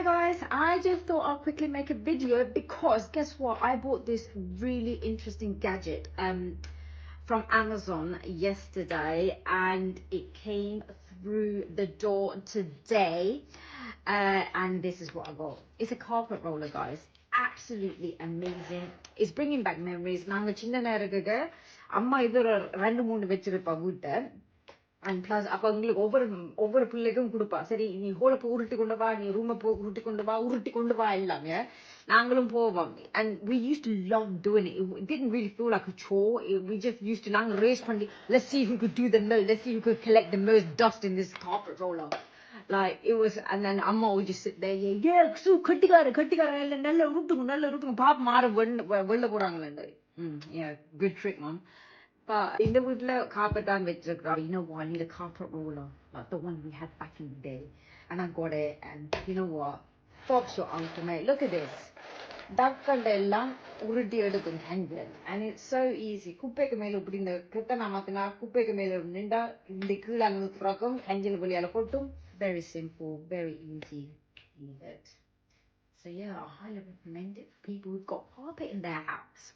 Hi guys, I just thought I'll quickly make a video because guess what? I bought this really interesting gadget from Amazon yesterday and it came through the door today. And this is what I got. It's a carpet roller, guys. Absolutely amazing. It's bringing back memories. நாங்க சின்ன நேரத்துக்கு அம்மா இது ரெண்டு மூணு வச்சிருப்பா வீட்டை. And plus அப்போ உங்களுக்கு ஒவ்வொரு பிள்ளைக்கும் கொடுப்பா. சரி நீ ஹோலை போ உருட்டி கொண்டு வா, நீ ரூமை போ உருட்டி கொண்டு வா எல்லாமே நாங்களும் போவோம். And we used to love doing it. It didn't really feel like a chore. We just used to நாங்க race பண்ணி let's see who could do the most, let's see who could collect the most dust in this carpet roller. Like it was, and then Amma would just sit there, yeah, so Kattikkara நல்ல உருட்டுங்க பாப்பா மாற வெளில போறாங்களே. Yeah, good trick, mom. But in the woodla carpet on with the ground, you know what? I need a carpet roller, like the one we had back in the day. And I got it, and you know what? Fox your ultimate. Look at this. Dakkandella urudi edukkum handle. And it's so easy. Kuppekku mele updi indha kittana mathina kuppekku mele ninda indi keela nutrakkum handle veliyala pottum. Very simple, very easy. Leave it. So yeah, I highly recommend it for people who've got carpet in their house.